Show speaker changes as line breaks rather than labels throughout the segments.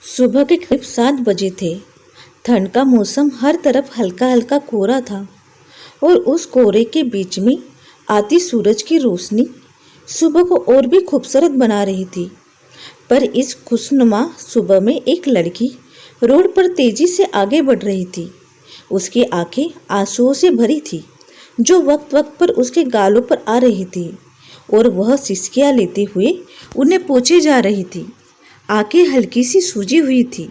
सुबह के करीब 7 बजे थे। ठंड का मौसम, हर तरफ हल्का हल्का कोहरा था और उस कोहरे के बीच में आती सूरज की रोशनी सुबह को और भी खूबसूरत बना रही थी। पर इस खुशनुमा सुबह में एक लड़की रोड पर तेजी से आगे बढ़ रही थी। उसकी आंखें आंसुओं से भरी थी, जो वक्त वक्त पर उसके गालों पर आ रही थी और वह सिसकियां लेते हुए उन्हें पोंछे जा रही थी। आंखें हल्की सी सूजी हुई थी,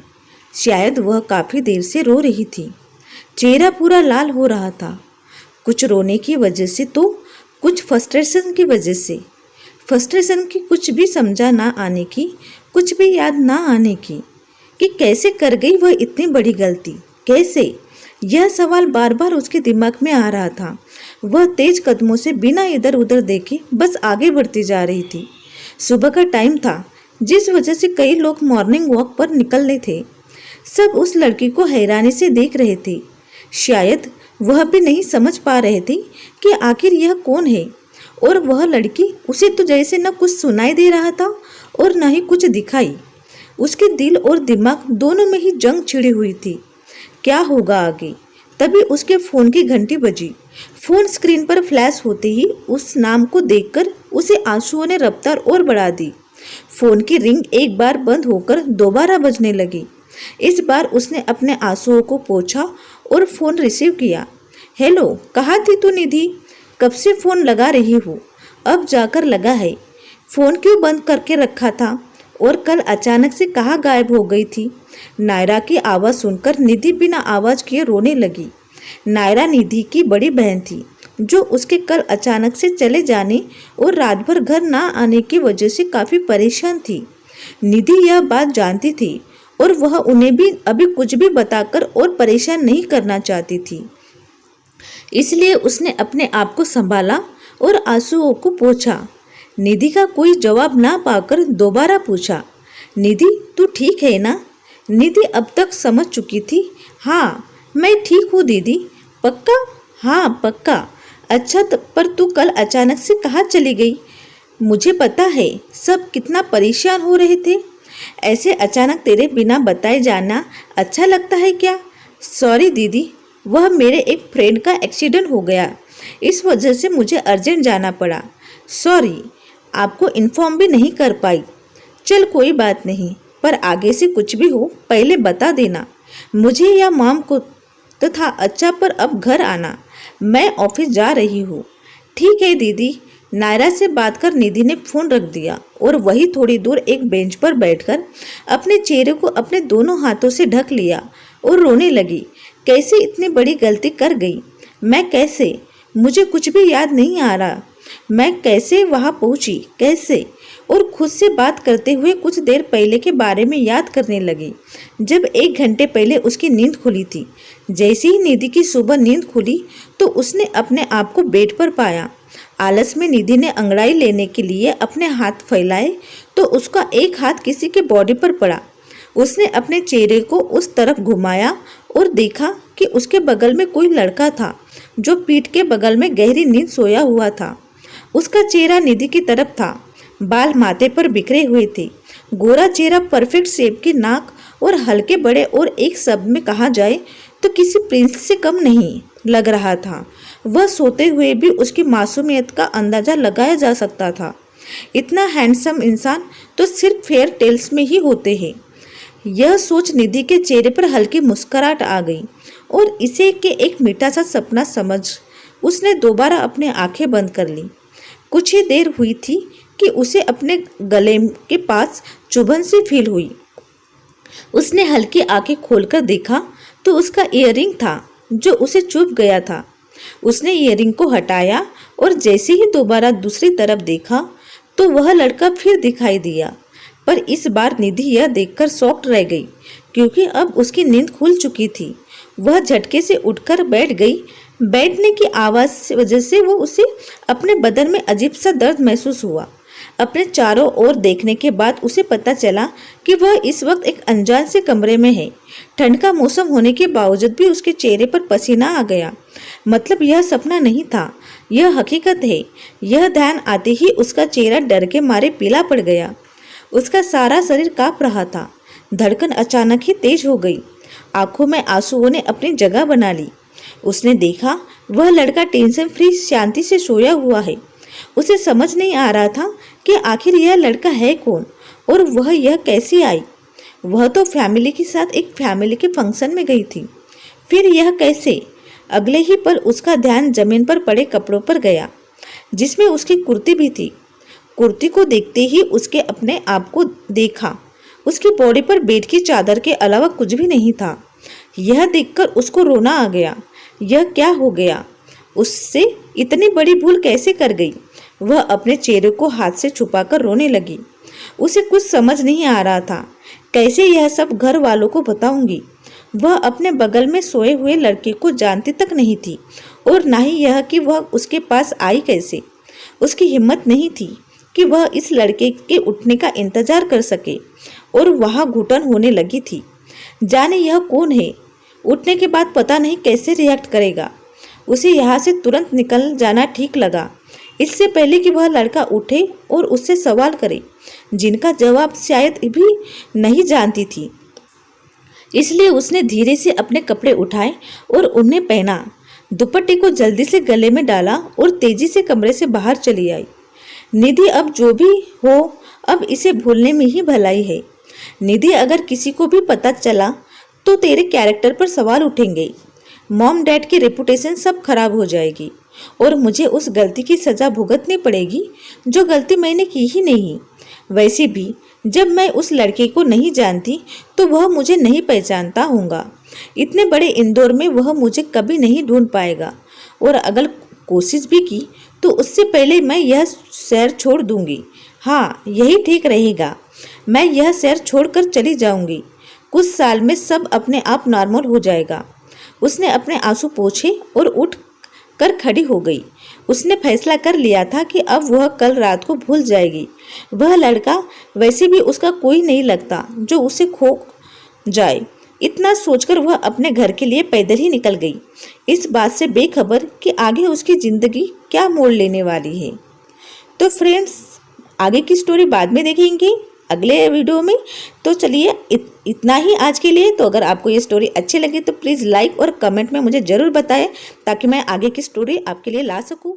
शायद वह काफ़ी देर से रो रही थी। चेहरा पूरा लाल हो रहा था, कुछ रोने की वजह से तो कुछ फ्रस्ट्रेशन की वजह से। फ्रस्ट्रेशन की कुछ भी समझा ना आने की, कुछ भी याद ना आने की कि कैसे कर गई वह इतनी बड़ी गलती, कैसे? यह सवाल बार बार उसके दिमाग में आ रहा था। वह तेज कदमों से बिना इधर उधर देखे बस आगे बढ़ती जा रही थी। सुबह का टाइम था, जिस वजह से कई लोग मॉर्निंग वॉक पर निकलने थे। सब उस लड़की को हैरानी से देख रहे थे। शायद वह भी नहीं समझ पा रहे थे कि आखिर यह कौन है। और वह लड़की, उसे तो जैसे न कुछ सुनाई दे रहा था और न ही कुछ दिखाई। उसके दिल और दिमाग दोनों में ही जंग छिड़ी हुई थी। क्या होगा आगे? तभी उसके फ़ोन की घंटी बजी। फ़ोन स्क्रीन पर फ्लैश होते ही उस नाम को देखकर उसे आंसुओं ने रफ्तार और बढ़ा दी। फ़ोन की रिंग एक बार बंद होकर दोबारा बजने लगी। इस बार उसने अपने आंसुओं को पोंछा और फ़ोन रिसीव किया। हेलो, कहाँ थी तू निधि? कब से फ़ोन लगा रही हूँ, अब जाकर लगा है। फ़ोन क्यों बंद करके रखा था और कल अचानक से कहाँ गायब हो गई थी? नायरा की आवाज़ सुनकर निधि बिना आवाज़ किए रोने लगी। नायरा निधि की बड़ी बहन थी, जो उसके कल अचानक से चले जाने और रात भर घर ना आने की वजह से काफ़ी परेशान थी। निधि यह बात जानती थी और वह उन्हें भी अभी कुछ भी बताकर और परेशान नहीं करना चाहती थी। इसलिए उसने अपने आप को संभाला और आंसुओं को पोंछा। निधि का कोई जवाब ना पाकर दोबारा पूछा, निधि तू ठीक है ना? निधि अब तक समझ चुकी थी। हाँ, मैं ठीक हूँ दीदी। पक्का? हाँ पक्का। अच्छा, पर तू कल अचानक से कहाँ चली गई? मुझे पता है सब कितना परेशान हो रहे थे। ऐसे अचानक तेरे बिना बताए जाना अच्छा लगता है क्या? सॉरी दीदी, वह मेरे एक फ्रेंड का एक्सीडेंट हो गया, इस वजह से मुझे अर्जेंट जाना पड़ा। सॉरी, आपको इन्फॉर्म भी नहीं कर पाई। चल कोई बात नहीं, पर आगे से कुछ भी हो पहले बता देना मुझे या मॉम को तो था। अच्छा, पर अब घर आना, मैं ऑफिस जा रही हूँ। ठीक है दीदी। नायरा से बात कर निधि ने फ़ोन रख दिया और वही थोड़ी दूर एक बेंच पर बैठकर अपने चेहरे को अपने दोनों हाथों से ढक लिया और रोने लगी। कैसे इतनी बड़ी गलती कर गई मैं? कैसे? मुझे कुछ भी याद नहीं आ रहा। मैं कैसे वहाँ पहुँची, कैसे? और खुद से बात करते हुए कुछ देर पहले के बारे में याद करने लगी, जब 1 घंटे पहले उसकी नींद खुली थी। जैसे ही निधि की सुबह नींद खुली तो उसने अपने आप को बेड पर पाया। आलस में निधि ने अंगड़ाई लेने के लिए अपने हाथ फैलाए तो उसका एक हाथ किसी के बॉडी पर पड़ा। उसने अपने चेहरे को उस तरफ घुमाया और देखा कि उसके बगल में कोई लड़का था, जो पीठ के बगल में गहरी नींद सोया हुआ था। उसका चेहरा निधि की तरफ था, बाल माथे पर बिखरे हुए थे, गोरा चेहरा, परफेक्ट शेप की नाक और हल्के बड़े, और एक शब्द में कहा जाए तो किसी प्रिंस से कम नहीं लग रहा था। वह सोते हुए भी उसकी मासूमियत का अंदाजा लगाया जा सकता था। इतना हैंडसम इंसान तो सिर्फ फेयर टेल्स में ही होते हैं। यह सोच निधि के चेहरे पर हल्की मुस्कुराहट आ गई और इसे के एक मीठा सा सपना समझ उसने दोबारा अपनी आंखें बंद कर ली। कुछ ही देर हुई थी कि उसे अपने गले के पास चुभन सी फील हुई। उसने हल्की आंखें खोलकर देखा तो उसका ईयरिंग था, जो उसे चुभ गया था। उसने ईयरिंग को हटाया और जैसे ही दोबारा दूसरी तरफ देखा तो वह लड़का फिर दिखाई दिया। पर इस बार निधि यह देखकर शॉक्ड रह गई, क्योंकि अब उसकी नींद खुल चुकी थी। वह झटके से उठकर बैठ गई। बैठने की आवाज़ की वजह से वो उसे अपने बदन में अजीब सा दर्द महसूस हुआ। अपने चारों ओर देखने के बाद उसे पता चला कि वह इस वक्त एक अनजान से कमरे में है। ठंड का मौसम होने के बावजूद भी उसके चेहरे पर पसीना आ गया। मतलब यह सपना नहीं था, यह हकीकत है। यह ध्यान आते ही उसका चेहरा डर के मारे पीला पड़ गया। उसका सारा शरीर कांप रहा था, धड़कन अचानक ही तेज हो गई। आंखों में आंसुओं ने अपनी जगह बना ली। उसने देखा वह लड़का टेंशन फ्री शांति से सोया हुआ है। उसे समझ नहीं आ रहा था कि आखिर यह लड़का है कौन और वह यह कैसे आई। वह तो फैमिली के साथ एक फैमिली के फंक्शन में गई थी, फिर यह कैसे? अगले ही पल उसका ध्यान जमीन पर पड़े कपड़ों पर गया, जिसमें उसकी कुर्ती भी थी। कुर्ती को देखते ही उसके अपने आप को देखा। उसकी बॉडी पर बेड की चादर के अलावा कुछ भी नहीं था। यह देखकर उसको रोना आ गया। यह क्या हो गया? उससे इतनी बड़ी भूल कैसे कर गई? वह अपने चेहरे को हाथ से छुपाकर रोने लगी। उसे कुछ समझ नहीं आ रहा था, कैसे यह सब घर वालों को बताऊंगी। वह अपने बगल में सोए हुए लड़के को जानती तक नहीं थी और ना ही यह कि वह उसके पास आई कैसे। उसकी हिम्मत नहीं थी कि वह इस लड़के के उठने का इंतजार कर सके और वहाँ घुटन होने लगी थी। जाने यह कौन है, उठने के बाद पता नहीं कैसे रिएक्ट करेगा। उसे यहाँ से तुरंत निकल जाना ठीक लगा, इससे पहले कि वह लड़का उठे और उससे सवाल करे जिनका जवाब शायद भी नहीं जानती थी। इसलिए उसने धीरे से अपने कपड़े उठाए और उन्हें पहना। दुपट्टे को जल्दी से गले में डाला और तेजी से कमरे से बाहर चली आई। निधि, अब जो भी हो, अब इसे भूलने में ही भलाई है। निधि, अगर किसी को भी पता चला तो तेरे कैरेक्टर पर सवाल उठेंगे। मॉम डैड की रेपुटेशन सब खराब हो जाएगी और मुझे उस गलती की सजा भुगतनी पड़ेगी जो गलती मैंने की ही नहीं। वैसे भी जब मैं उस लड़के को नहीं जानती तो वह मुझे नहीं पहचानता होगा। इतने बड़े इंदौर में वह मुझे कभी नहीं ढूंढ पाएगा और अगर कोशिश भी की तो उससे पहले मैं यह शहर छोड़ दूंगी। हाँ, यही ठीक रहेगा। मैं यह शहर छोड़कर चली जाऊंगी। कुछ साल में सब अपने आप नॉर्मल हो जाएगा। उसने अपने आंसू पोंछे और उठ कर खड़ी हो गई। उसने फैसला कर लिया था कि अब वह कल रात को भूल जाएगी। वह लड़का वैसे भी उसका कोई नहीं लगता जो उसे खो जाए। इतना सोचकर वह अपने घर के लिए पैदल ही निकल गई, इस बात से बेखबर कि आगे उसकी जिंदगी क्या मोड़ लेने वाली है। तो फ्रेंड्स, आगे की स्टोरी बाद में देखेंगे अगले वीडियो में। तो चलिए इतना ही आज के लिए। तो अगर आपको ये स्टोरी अच्छी लगी तो प्लीज़ लाइक और कमेंट में मुझे ज़रूर बताएं ताकि मैं आगे की स्टोरी आपके लिए ला सकूं।